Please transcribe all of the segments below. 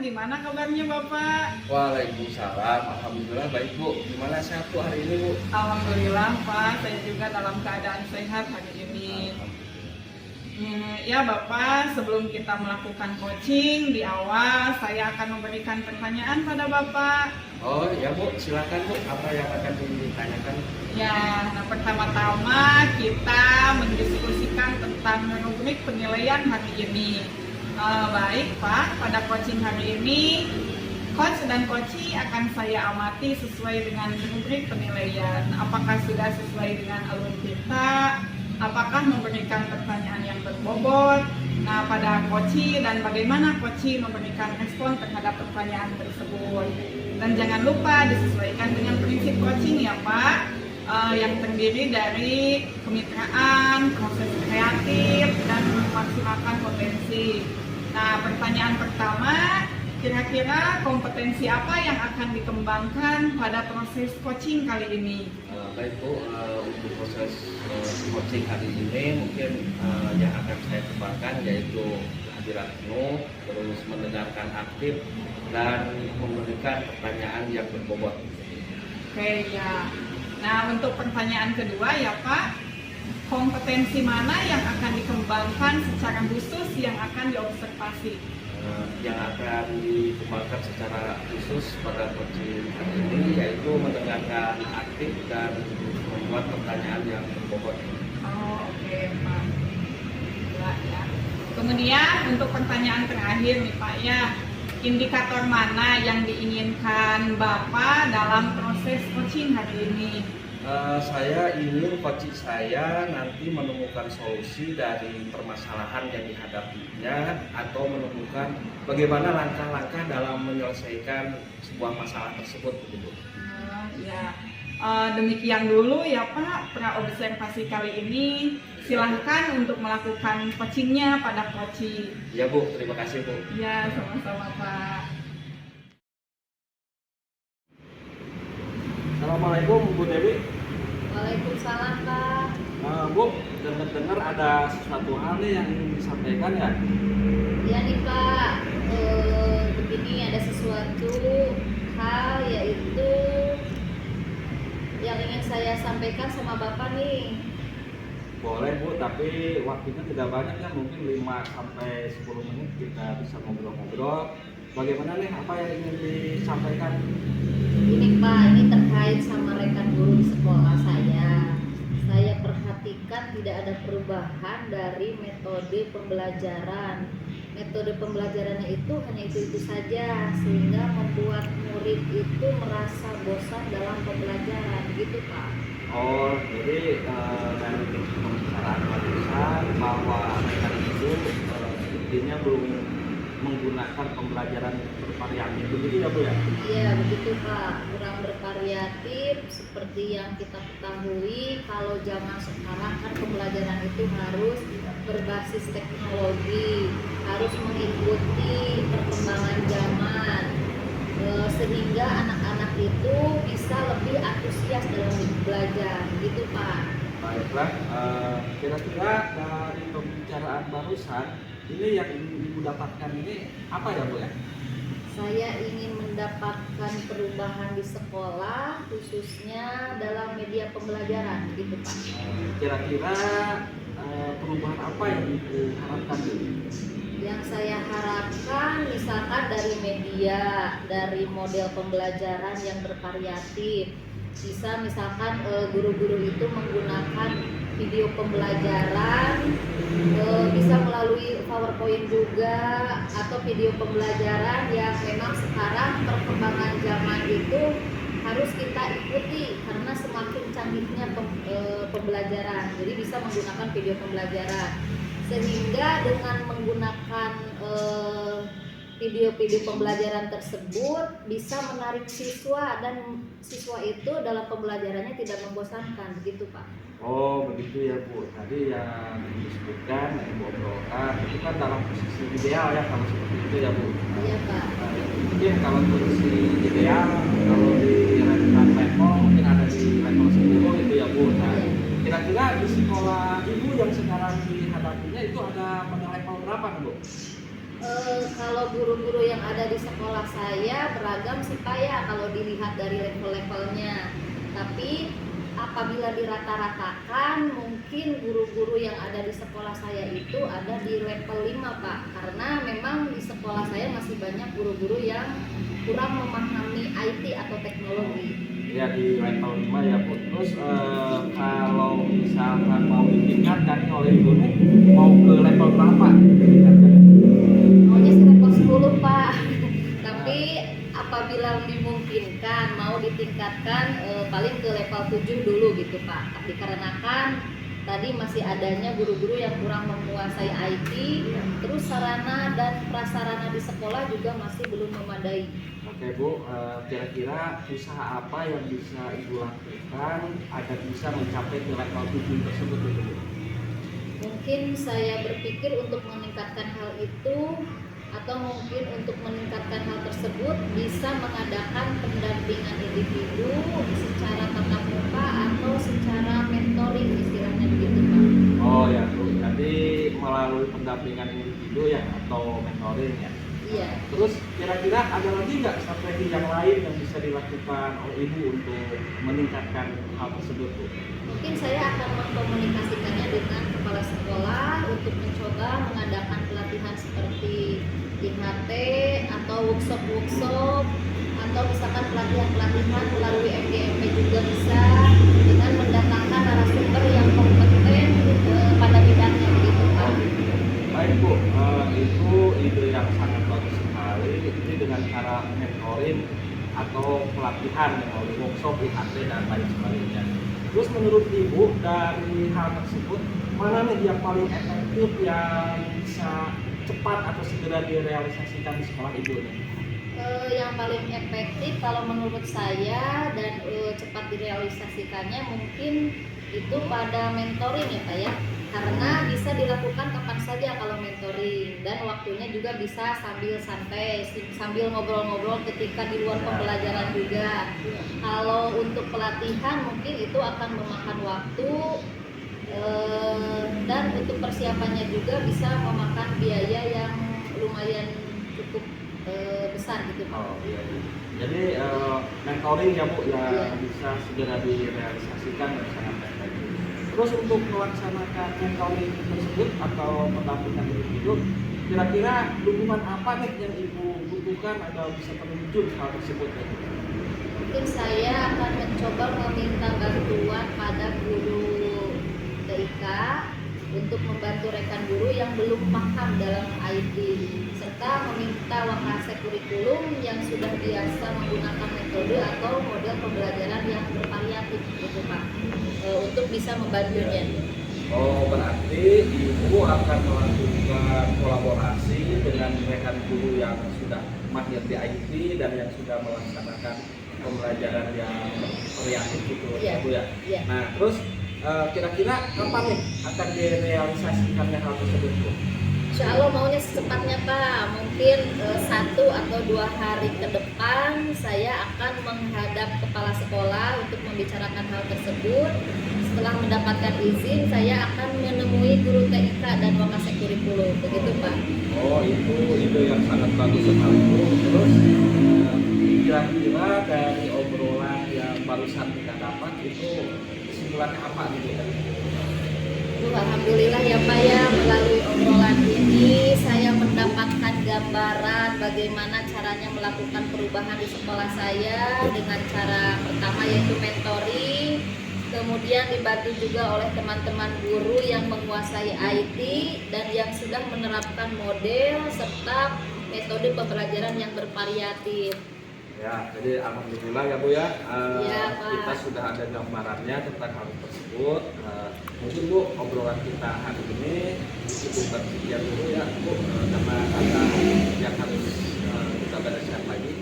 gimana kabarnya Bapak? Waalaikumsalam, alhamdulillah baik Bu. Gimana sehat Bu hari ini Bu? Alhamdulillah Pak, saya juga dalam keadaan sehat hari ini. Ya Bapak, sebelum kita melakukan coaching di awal, saya akan memberikan pertanyaan pada Bapak. Oh ya Bu, silakan Bu. Apa yang akan ditanyakan? Ya, nah pertama-tama kita mendiskusikan tentang rubrik penilaian hari ini. Baik Pak, pada coaching hari ini coach dan coachee akan saya amati sesuai dengan rubrik penilaian. Apakah sudah sesuai dengan alur kita? Apakah memberikan pertanyaan yang berbobot? Nah, pada coachee dan bagaimana coachee memberikan respon terhadap pertanyaan tersebut. Dan jangan lupa disesuaikan dengan prinsip coaching ya Pak, yang terdiri dari kemitraan, proses kreatif, dan memaksimalkan potensi. Nah, pertanyaan pertama, kira-kira kompetensi apa yang akan dikembangkan pada proses coaching kali ini? Baik Bu, untuk proses coaching hari ini mungkin yang akan saya kembangkan yaitu kehadiran penuh, terus mendengarkan aktif, dan memberikan pertanyaan yang berbobot. Oke ya. Nah, untuk pertanyaan kedua ya Pak, kompetensi mana yang akan dikembangkan secara khusus yang akan diobservasi? Yang akan dikembangkan secara khusus pada coaching hari ini yaitu mendengarkan aktif dan membuat pertanyaan yang berbobot. Oh, oke Pak. Ya. Kemudian untuk pertanyaan terakhir nih Pak ya, indikator mana yang diinginkan Bapak dalam proses coaching hari ini? Saya ingin coaching saya nanti menemukan solusi dari permasalahan yang dihadapinya atau menemukan bagaimana langkah-langkah dalam menyelesaikan sebuah masalah tersebut begitu. Ya. Demikian dulu ya Pak praobservasi kali ini. Silahkan untuk melakukan coachingnya pada coaching. Ya Bu, terima kasih Bu. Ya, sama-sama Pak. Assalamualaikum Bu Dewi. Waalaikumsalam Pak. Bu, dengar-dengar ada sesuatu hal nih yang ingin disampaikan ya? Ya nih Pak, begini ada sesuatu hal yaitu yang ingin saya sampaikan sama Bapak nih. Boleh Bu, tapi waktunya tidak banyak ya, mungkin 5-10 menit kita bisa ngobrol-ngobrol. Bagaimana nih, apa yang ingin disampaikan? Ini Pak, ini terkait sama rekan guru di sekolah saya. Saya perhatikan tidak ada perubahan dari metode pembelajaran. Metode pembelajarannya itu hanya itu saja, sehingga membuat murid itu merasa bosan dalam pembelajaran, gitu Pak. Oh, jadi dari pembicaraan barusan bahwa mereka itu intinya belum menggunakan pembelajaran bervariatif begitu ya Bu ya? Iya begitu Pak, kurang bervariatif seperti yang kita ketahui. Kalau zaman sekarang kan pembelajaran itu harus berbasis teknologi, harus mengikuti perkembangan zaman, sehingga anak-anak itu bisa lebih antusias dalam belajar gitu Pak. Baiklah, kira-kira dari pembicaraan barusan ini yang ingin Ibu dapatkan ini apa ya Bu ya? Saya ingin mendapatkan perubahan di sekolah, khususnya dalam media pembelajaran gitu Pak. Kira-kira perubahan apa yang Ibu harapkan Bu? Yang saya harapkan misalkan dari media, dari model pembelajaran yang bervariatif, bisa misalkan guru-guru itu menggunakan video pembelajaran, bisa melalui PowerPoint juga, atau video pembelajaran yang memang sekarang perkembangan zaman itu harus kita ikuti karena semakin canggihnya pembelajaran. Jadi bisa menggunakan video pembelajaran, sehingga dengan menggunakan video-video pembelajaran tersebut bisa menarik siswa dan siswa itu dalam pembelajarannya tidak membosankan, begitu Pak. Oh begitu ya Bu, tadi yang disebutkan yang Ibu obrolkan itu kan dalam posisi ideal ya kalau seperti itu ya Bu. Iya Pak. Mungkin kalau posisi ideal, kalau di level mungkin ada di level 10 gitu ya Bu. Nah, kira-kira di sekolah Ibu yang sekarang dihadapinya itu ada pada level berapa Bu? Kalau guru-guru yang ada di sekolah saya beragam sih Pak ya kalau dilihat dari level-levelnya. Tapi apabila dirata-ratakan mungkin guru-guru yang ada di sekolah saya itu ada di level 5 Pak. Karena memang di sekolah saya masih banyak guru-guru yang kurang memahami IT atau teknologi. Ya di level 5 ya Bu. Terus kalau misalkan mau ditingkatkan oleh guru mau ke level berapa ditingkatkan? Maunya sih level 10 Pak. Tapi apabila dimungkinkan mau ditingkatkan paling ke level 7 dulu gitu Pak. Tapi karenakan tadi masih adanya guru-guru yang kurang menguasai IT, terus sarana dan prasarana di sekolah juga masih belum memadai. Oke Bu, kira-kira usaha apa yang bisa Ibu lakukan agar bisa mencapai ke level 7 tersebut Bu? Mungkin saya berpikir untuk meningkatkan hal itu atau mungkin untuk meningkatkan hal tersebut bisa mengadakan pendampingan individu secara tatap muka atau secara mentoring istilahnya begitu Pak. Oh ya Bu, jadi melalui pendampingan individu ya atau mentoring ya. Iya. Terus kira-kira ada lagi nggak strategi yang lain yang bisa dilakukan oleh Ibu untuk meningkatkan hal tersebut Bu? Mungkin saya akan mengkomunikasikannya dengan kepala sekolah untuk mencoba mengadakan pelatihan seperti IHT atau workshop atau misalkan pelatihan melalui MGMP juga bisa dengan mendatangkan narasumber yang kompeten pada bidangnya begitu Pak. Baik Bu, itu ide yang sangat bagus sekali. Ini dengan cara mentoring atau pelatihan melalui workshop, IHT dan lain sebagainya. Terus menurut Ibu dari hal tersebut mana nih yang paling efektif yang bisa cepat atau segera direalisasikan di sekolah Ibu nih? Yang paling efektif kalau menurut saya dan cepat direalisasikannya mungkin itu pada mentoring ya Pak ya, karena bisa dilakukan kapan saja kalau mentoring dan waktunya juga bisa sambil santai sambil ngobrol-ngobrol ketika di luar pembelajaran juga. Kalau untuk pelatihan mungkin itu akan memakan waktu dan untuk persiapannya juga bisa memakan biaya yang lumayan cukup besar gitu Pak. Oh iya. Jadi mentoring ya Bu yang Iya. bisa segera direalisasikan dan sangat efektif. Terus untuk melaksanakan mentoring tersebut atau pendampingan individu, kira-kira dukungan apa nih yang Ibu butuhkan agar bisa terwujud hal tersebut ya? Mungkin saya akan mencoba meminta bantuan pada guru TIK untuk membantu rekan guru yang belum paham dalam IT serta meminta wakase kurikulum yang sudah biasa menggunakan metode atau model pembelajaran yang bervariatif gitu Pak untuk bisa membantunya. Oh, berarti Ibu akan melakukan kolaborasi dengan rekan guru yang sudah mahir di IT dan yang sudah melaksanakan pembelajaran yang variatif gitu Iya. Bu ya. Iya. Nah, terus kira-kira kapan nih akan direalisasikannya hal tersebut Bu? Insya Allah maunya secepatnya Pak, mungkin 1 atau 2 hari ke depan saya akan menghadap kepala sekolah untuk membicarakan hal tersebut. Setelah mendapatkan izin saya akan menemui guru TIK dan wakase kurikulum, begitu Pak. Oh, itu ide yang sangat bagus sekali Bu. Terus kira-kira dari obrolan yang barusan kita dapat itu kesimpulannya apa gitu ya? Alhamdulillah ya Pak ya, melalui obrolan ini saya mendapatkan gambaran bagaimana caranya melakukan perubahan di sekolah saya dengan cara pertama yaitu mentoring, kemudian dibantu juga oleh teman-teman guru yang menguasai IT dan yang sudah menerapkan model serta metode pembelajaran yang bervariatif. Ya, jadi alhamdulillah ya Bu ya, Iya, Pak. kita sudah ada gambarannya tentang hal tersebut. Mungkin Bu obrolan kita hari ini cukup sekian dulu ya Bu, karena ada yang harus kita bereskan lagi.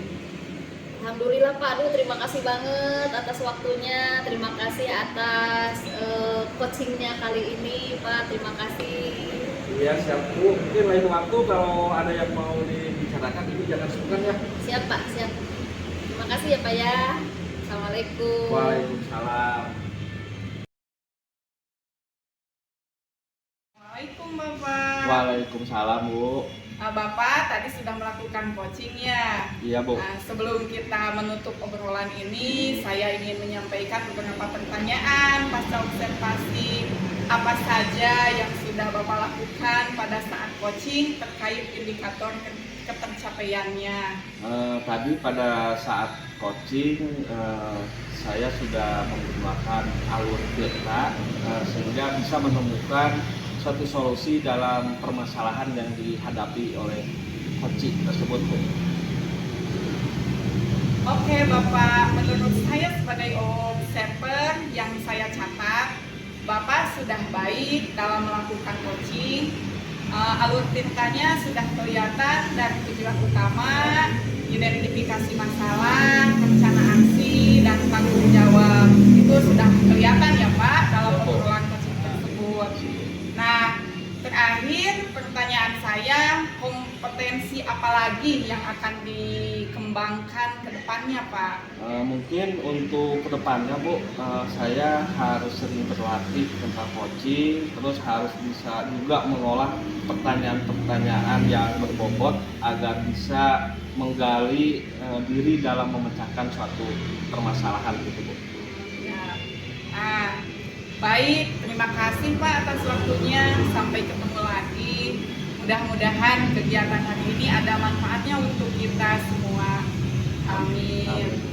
Alhamdulillah Pak, aduh terima kasih banget atas waktunya, terima kasih atas coachingnya kali ini Pak, terima kasih. Iya siap Bu, mungkin lain waktu kalau ada yang mau dibicarakan ini jangan sungkan ya. Siap Pak, siap. Terima kasih ya Pak ya. Assalamualaikum. Waalaikumsalam. Assalamualaikum Bapak. Waalaikumsalam Bu. Bapak tadi sudah melakukan coachingnya. Iya Bu. Nah, sebelum kita menutup obrolan ini, saya ingin menyampaikan beberapa pertanyaan pasca observasi apa saja yang sudah Bapak lakukan pada saat coaching terkait indikator ketercapaiannya. Tadi pada saat coaching saya sudah menggunakan alur delta sehingga bisa menemukan suatu solusi dalam permasalahan yang dihadapi oleh coaching tersebut Bu. Oke Bapak, menurut saya sebagai observer yang saya catat, Bapak sudah baik dalam melakukan coaching. Alur tintanya sudah kelihatan dan tujuan utama, identifikasi masalah, rencana aksi, dan tanggung jawab. Itu sudah kelihatan ya Pak dalam obrolan coaching tersebut. Nah, terakhir pertanyaan saya, kompetensi apa lagi yang akan dikembangkan ke depannya Pak? Mungkin untuk kedepannya Bu, saya harus sering berlatih tentang coaching, terus harus bisa juga mengolah pertanyaan-pertanyaan yang berbobot agar bisa menggali diri dalam memecahkan suatu permasalahan gitu Bu. Ya. Nah, baik, terima kasih Pak atas waktunya. Sampai ketemu lagi. Mudah-mudahan kegiatan hari ini ada manfaatnya untuk kita semua. Amin.